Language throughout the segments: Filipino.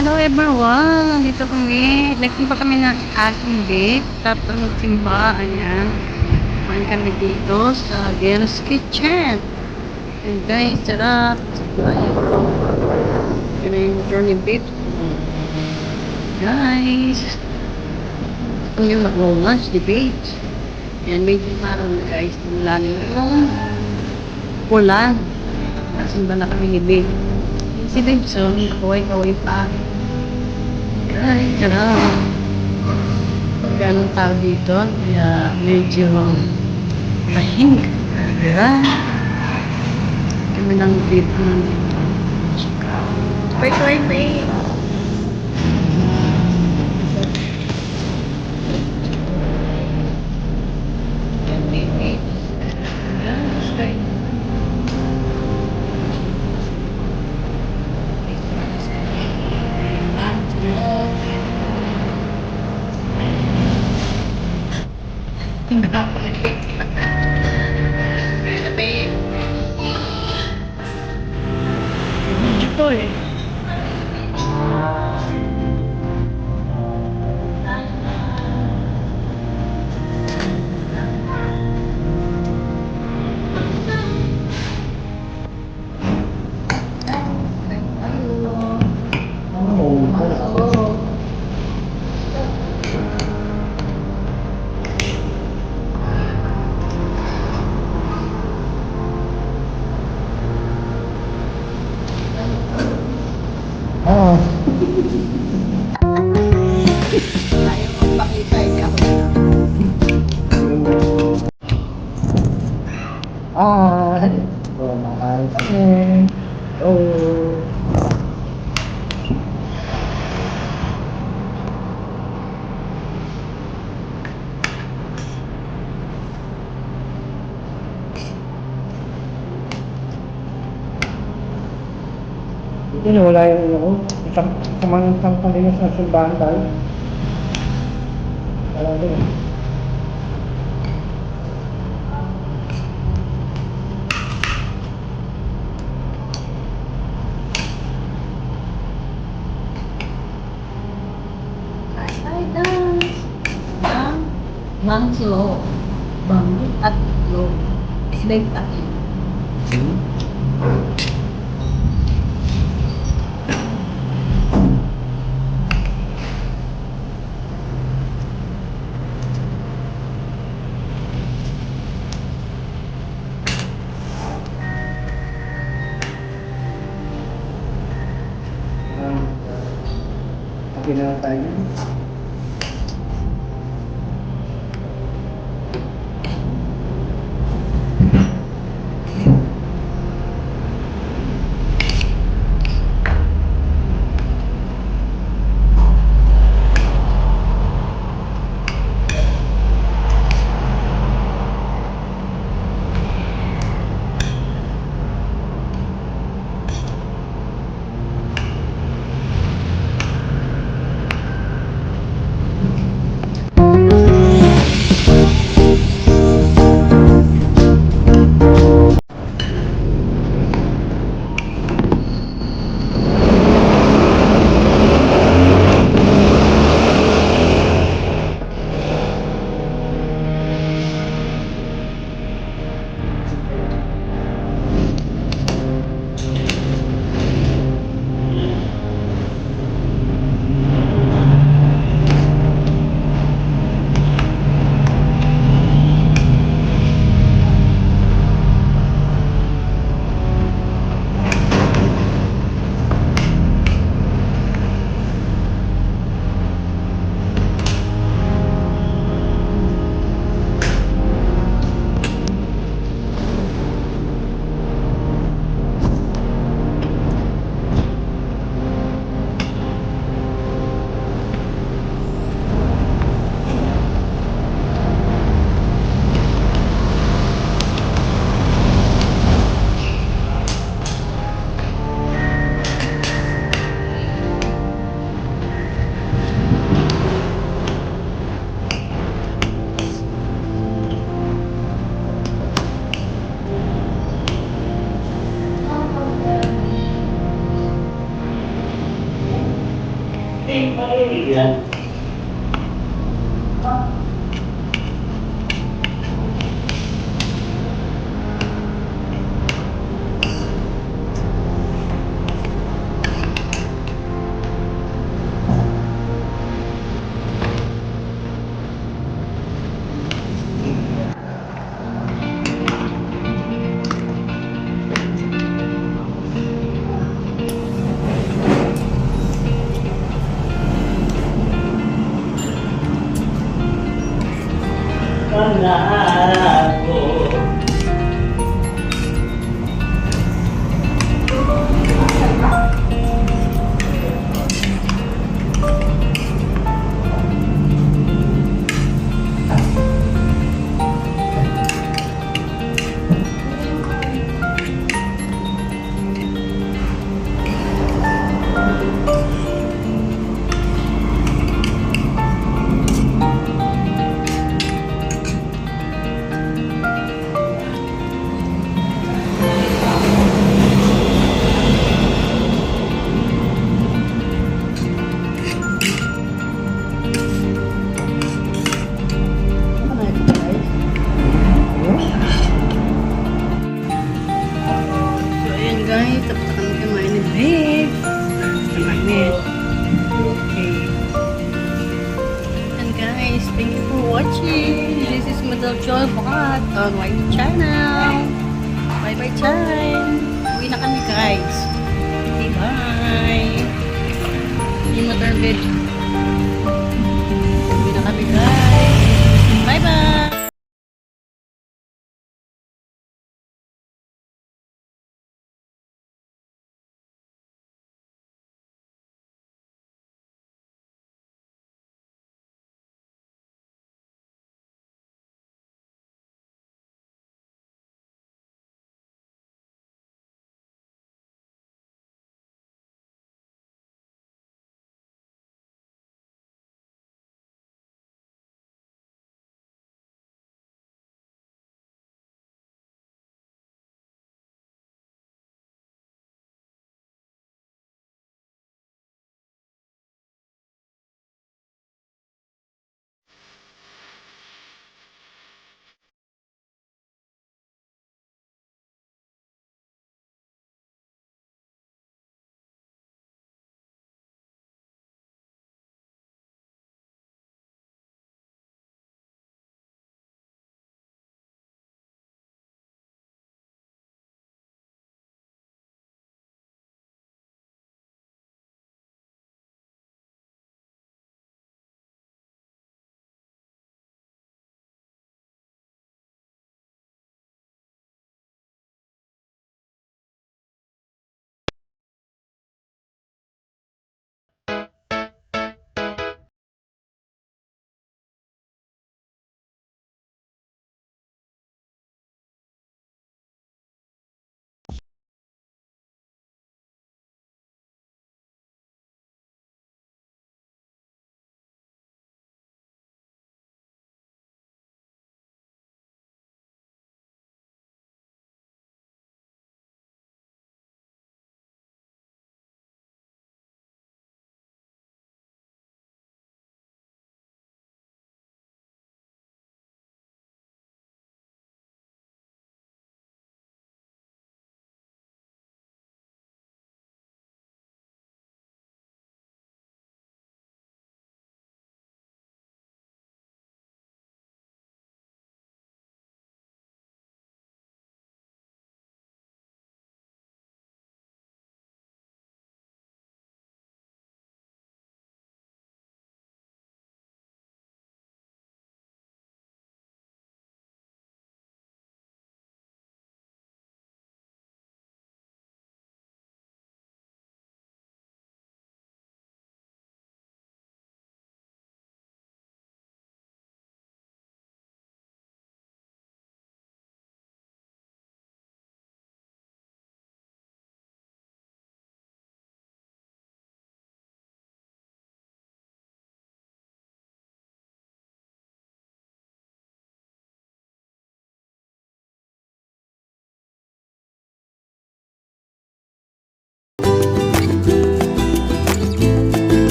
Hello everyone! Dito kami. Nagsimba kami ng aking babe. Tapos magsimba. Ayan. Kumain kami dito sa Girls Kitchen. And guys, sarap. Ayan. Yun na yung journey babe. Guys. Ito yung mag-lunch ni babe. Ayan, medyo parang guys. Mula nyung ulan. Simba na kami ni babe. Si babe, so, kaway-kaway pa. Ay, sarap. Ganong tao dito, kaya medyo tahimik. Kaya, kami lang dito ng wait, wait, wait. Ito eh. Mahal kami. Oh. Hindi na wala yung ano, isang palinis na simbahan tayo. Wala din. Ay, dance. Mangso. Bambu at itlog. Snake at Happy na tayo. So, ayan guys, tapos na kami kumain ni Babe. Kumain. Okay. And guys, thank you for watching. This is Madal Joy Vlog on my channel. Bye-bye time. Uwi na kami guys. Okay, bye. Yung motor babe. Uwi na kami guys. Bye-bye.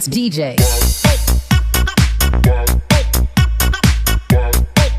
baddest DJ.